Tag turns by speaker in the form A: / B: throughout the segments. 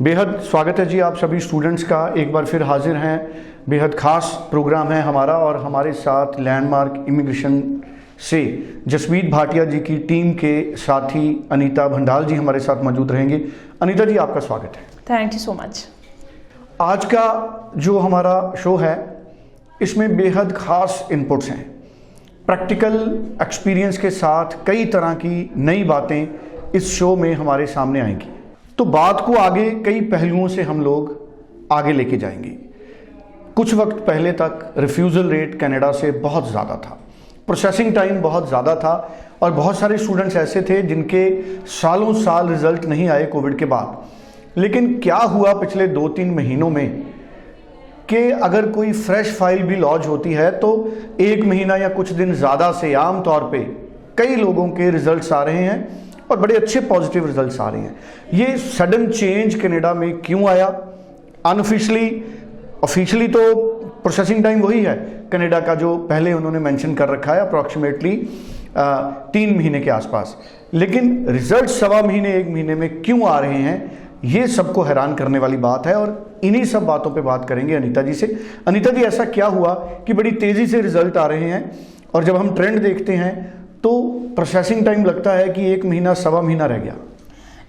A: बेहद स्वागत है जी आप सभी स्टूडेंट्स का। एक बार फिर हाजिर हैं, बेहद ख़ास प्रोग्राम है हमारा और हमारे साथ लैंडमार्क इमिग्रेशन से जसमीत भाटिया जी की टीम के साथी अनीता भंडाल जी हमारे साथ मौजूद रहेंगे। अनीता जी आपका स्वागत है।
B: Thank you so much.
A: आज का जो हमारा शो है इसमें बेहद ख़ास इनपुट्स हैं, प्रैक्टिकल एक्सपीरियंस के साथ कई तरह की नई बातें इस शो में हमारे सामने आएंगी। तो बात को आगे कई पहलुओं से हम लोग आगे लेके जाएंगे। कुछ वक्त पहले तक रिफ्यूज़ल रेट कनाडा से बहुत ज़्यादा था, प्रोसेसिंग टाइम बहुत ज़्यादा था और बहुत सारे स्टूडेंट्स ऐसे थे जिनके सालों साल रिजल्ट नहीं आए कोविड के बाद। लेकिन क्या हुआ पिछले 2-3 महीनों में कि अगर कोई फ्रेश फाइल भी लॉन्च होती है तो 1 महीना या कुछ दिन ज़्यादा से आम तौर पे कई लोगों के रिजल्ट्स आ रहे हैं और बड़े अच्छे पॉजिटिव रिजल्ट्स आ रहे हैं। ये सडन चेंज कनाडा में क्यों आया? ऑफिशियली तो प्रोसेसिंग टाइम वही है कनाडा का जो पहले उन्होंने मेंशन कर रखा है, अप्रॉक्सीमेटली 3 महीने के आसपास। लेकिन रिजल्ट 1.25 महीने 1 महीने में क्यों आ रहे हैं, ये सबको हैरान करने वाली बात है और इन्हीं सब बातों पे बात करेंगे अनीता जी से। अनीता जी, ऐसा क्या हुआ कि बड़ी तेज़ी से रिजल्ट आ रहे हैं और जब हम ट्रेंड देखते हैं तो प्रोसेसिंग टाइम लगता है कि 1 महीना 1.25 महीना रह गया?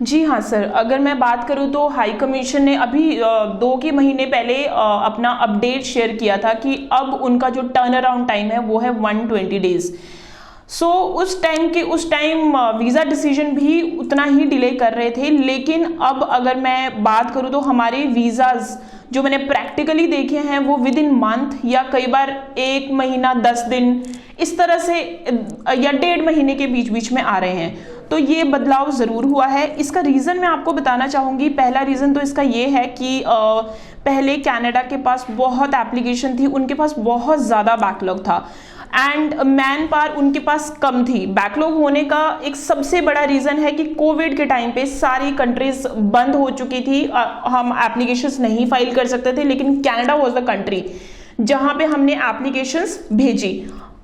B: जी हाँ सर, अगर मैं बात करूँ तो हाई कमीशन ने अभी 2 महीने पहले अपना अपडेट शेयर किया था कि अब उनका जो टर्न अराउंड टाइम है वो है 120 डेज। सो उस टाइम वीज़ा डिसीजन भी उतना ही डिले कर रहे थे। लेकिन अब अगर मैं बात करूँ तो हमारे वीज़ाज जो मैंने प्रैक्टिकली देखे हैं वो विद इन मंथ या कई बार 1 महीना 10 दिन इस तरह से या 1.5 महीने के बीच में आ रहे हैं। तो ये बदलाव ज़रूर हुआ है। इसका रीज़न मैं आपको बताना चाहूँगी। पहला रीज़न तो इसका ये है कि पहले कनाडा के पास बहुत एप्लीकेशन थी, उनके पास बहुत ज़्यादा बैकलॉग था एंड मैन पावर उनके पास कम थी। बैकलॉग होने का एक सबसे बड़ा रीज़न है कि कोविड के टाइम पे सारी कंट्रीज बंद हो चुकी थी, हम एप्लीकेशंस नहीं फाइल कर सकते थे। लेकिन कनाडा वाज द कंट्री जहाँ पे हमने एप्लीकेशंस भेजी।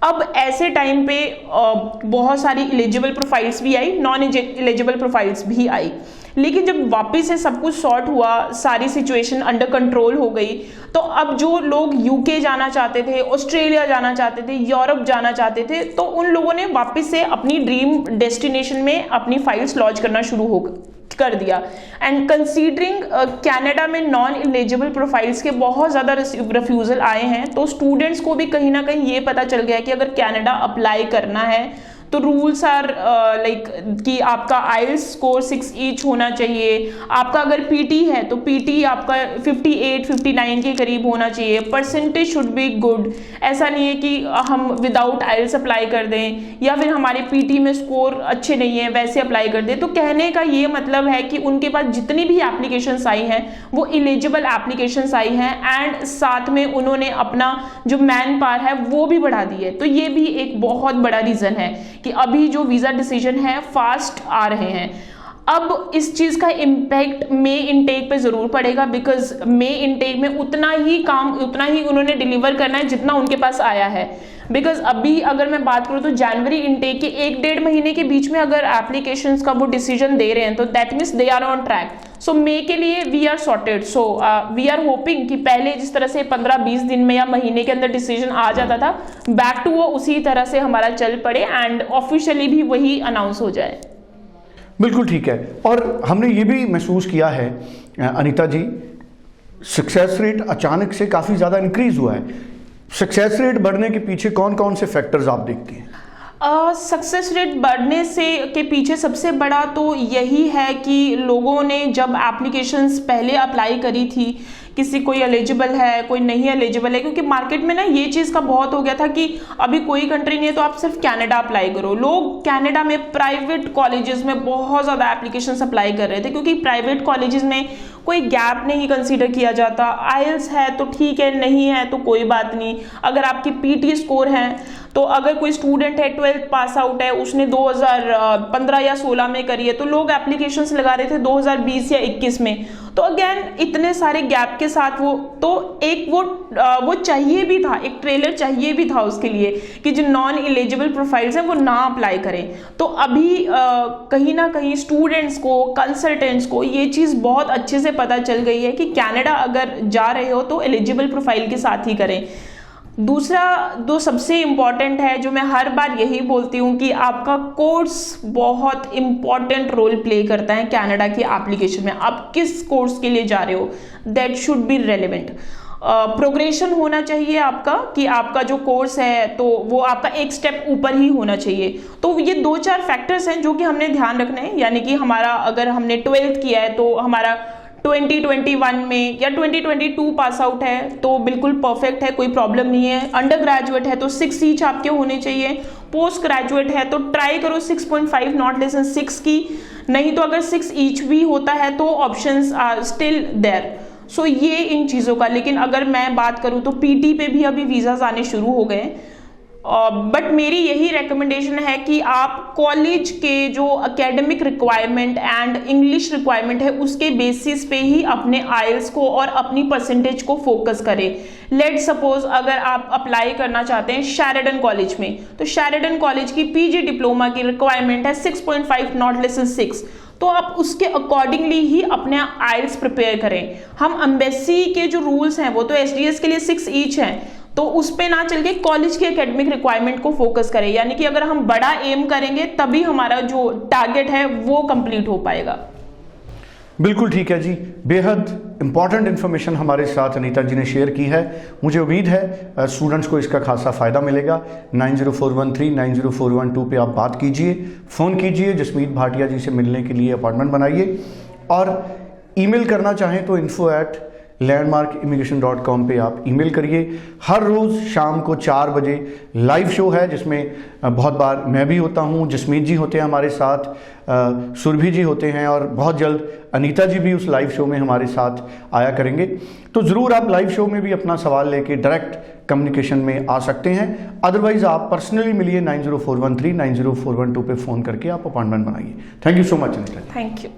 B: अब ऐसे टाइम पे बहुत सारी एलिजिबल प्रोफाइल्स भी आई, नॉन एलिजिबल प्रोफाइल्स भी आई। लेकिन जब वापस से सब कुछ सॉर्ट हुआ, सारी सिचुएशन अंडर कंट्रोल हो गई, तो अब जो लोग यूके जाना चाहते थे, ऑस्ट्रेलिया जाना चाहते थे, यूरोप जाना चाहते थे, तो उन लोगों ने वापस से अपनी ड्रीम डेस्टिनेशन में अपनी फाइल्स लॉन्च करना शुरू कर दिया। एंड कंसीडरिंग कनाडा में नॉन एलिजिबल प्रोफाइल्स के बहुत ज़्यादा रिफ्यूज़ल आए हैं, तो स्टूडेंट्स को भी कहीं ना कहीं ये पता चल गया कि अगर कनाडा अप्लाई करना है तो रूल्स आर लाइक कि आपका आइल्स स्कोर 6 ईच होना चाहिए। आपका अगर पीटी है तो पीटी आपका 58-59 के करीब होना चाहिए। Percentage should be good. ऐसा नहीं है कि हम विदाउट आइल्स अप्लाई कर दें या फिर हमारे पीटी में स्कोर अच्छे नहीं है वैसे अप्लाई कर दें। तो कहने का ये मतलब है कि उनके पास जितनी भी एप्लीकेशंस आई हैं वो एलिजिबल एप्लीकेशंस आई हैं एंड साथ में उन्होंने अपना जो मैन पावर है वो भी बढ़ा दी है। तो ये भी एक बहुत बड़ा रीज़न है कि अभी जो वीज़ा डिसीजन है फास्ट आ रहे हैं। अब इस चीज़ का इम्पैक्ट मे इनटेक पे ज़रूर पड़ेगा, बिकॉज मे इनटेक में उतना ही उन्होंने डिलीवर करना है जितना उनके पास आया है। बिकॉज अभी अगर मैं बात करूँ तो जनवरी इनटेक के 1-1.5 महीने के बीच में अगर एप्लीकेशंस का वो डिसीजन दे रहे हैं तो that means they are on track. So May के लिए we are sorted. So we are hoping कि पहले जिस तरह से 15-20 दिन में या महीने के अंदर डिसीजन आ जाता था, बैक टू वो उसी तरह से हमारा चल पड़े एंड ऑफिशियली भी वही अनाउंस हो जाए।
A: बिल्कुल ठीक है। और हमने ये भी महसूस किया है अनीता जी, सक्सेस रेट अचानक से काफ़ी ज़्यादा इंक्रीज हुआ है। सक्सेस रेट बढ़ने के पीछे कौन कौन से फैक्टर्स आप देखती हैं?
B: सक्सेस रेट बढ़ने के पीछे सबसे बड़ा तो यही है कि लोगों ने जब एप्लीकेशंस पहले अप्लाई करी थी, किसी कोई एलिजिबल है कोई नहीं एलिजिबल है, क्योंकि मार्केट में ना ये चीज़ का बहुत हो गया था कि अभी कोई कंट्री नहीं है तो आप सिर्फ कनाडा अप्लाई करो। लोग कनाडा में प्राइवेट कॉलेजेस में बहुत ज़्यादा एप्लीकेशंस अप्लाई कर रहे थे क्योंकि प्राइवेट कॉलेजेस में कोई गैप नहीं कंसीडर किया जाता। आइल्स है तो ठीक है, नहीं है तो कोई बात नहीं। अगर आपकी पीटी स्कोर है तो अगर कोई स्टूडेंट है 12th पास आउट है, उसने 2015 या 16 में करी है, तो लोग एप्लीकेशंस लगा रहे थे 2020 या 21 में। तो अगेन इतने सारे गैप के साथ वो चाहिए भी था, एक ट्रेलर चाहिए भी था उसके लिए कि जो नॉन एलिजिबल प्रोफाइल्स हैं वो ना अप्लाई करें। तो अभी कहीं ना कहीं स्टूडेंट्स को, कंसल्टेंट्स को ये चीज़ बहुत अच्छे से पता चल गई है कि कनाडा अगर जा रहे हो तो एलिजिबल प्रोफाइल के साथ ही करें। दूसरा जो सबसे इम्पॉर्टेंट है, जो मैं हर बार यही बोलती हूँ कि आपका कोर्स बहुत इम्पॉर्टेंट रोल प्ले करता है कनाडा की एप्लीकेशन में। आप किस कोर्स के लिए जा रहे हो, that should be relevant. Progression होना चाहिए आपका, कि आपका जो कोर्स है तो वो आपका एक स्टेप ऊपर ही होना चाहिए। तो ये 2-4 फैक्टर्स हैं जो कि हमने ध्यान रखना है। यानी कि हमारा, अगर हमने 12th किया है तो हमारा 2021 में या 2022 पास आउट है तो बिल्कुल परफेक्ट है, कोई प्रॉब्लम नहीं है। अंडर ग्रेजुएट है तो 6 ईच आपके होने चाहिए। पोस्ट ग्रेजुएट है तो ट्राई करो 6.5 नॉट लेस देन 6 की, नहीं तो अगर 6 ईच भी होता है तो ऑप्शंस आर स्टिल देयर। सो ये इन चीज़ों का। लेकिन अगर मैं बात करूँ तो पीटी पे भी अभी वीज़ाज आने शुरू हो गए, बट मेरी यही रिकमेंडेशन है कि आप कॉलेज के जो academic requirement and English requirement है उसके बेसिस पे ही अपने आइल्स को और अपनी परसेंटेज को फोकस करें। लेट सपोज अगर आप अप्लाई करना चाहते हैं शेरिडन कॉलेज में, तो शेरिडन कॉलेज की पीजी डिप्लोमा की रिक्वायरमेंट है 6.5 नॉट लेस देन 6, तो आप उसके अकॉर्डिंगली ही अपने आइल्स प्रिपेयर करें। हम एम्बेसी के जो रूल्स हैं वो तो एसडीएस के लिए 6 ईच हैं, तो उस पे ना चल के कॉलेज के एकेडमिक रिक्वायरमेंट को फोकस करें। यानी कि अगर हम बड़ा एम करेंगे तभी हमारा जो टारगेट है वो कंप्लीट हो पाएगा।
A: बिल्कुल ठीक है जी, बेहद इंपॉर्टेंट इन्फॉर्मेशन हमारे साथ अनीता जी ने शेयर की है। मुझे उम्मीद है स्टूडेंट्स को इसका खासा फ़ायदा मिलेगा। 904139 904112 पे आप बात कीजिए, फ़ोन कीजिए, जसमीत भाटिया जी से मिलने के लिए अपॉइंटमेंट बनाइए, और ईमेल करना चाहें तो info@landmarkimmigration.com पे आप ईमेल करिए। हर रोज़ शाम को 4 बजे लाइव शो है जिसमें बहुत बार मैं भी होता हूँ, जसमीत जी होते हैं हमारे साथ, सुरभि जी होते हैं, और बहुत जल्द अनीता जी भी उस लाइव शो में हमारे साथ आया करेंगे। तो ज़रूर आप लाइव शो में भी अपना सवाल लेके डायरेक्ट कम्युनिकेशन में आ सकते हैं। अदरवाइज़ आप पर्सनली मिलिए 904139 904112 पे फ़ोन करके आप अपॉइंटमेंट बनाइए। Thank you so much Anita ji.
B: Thank you.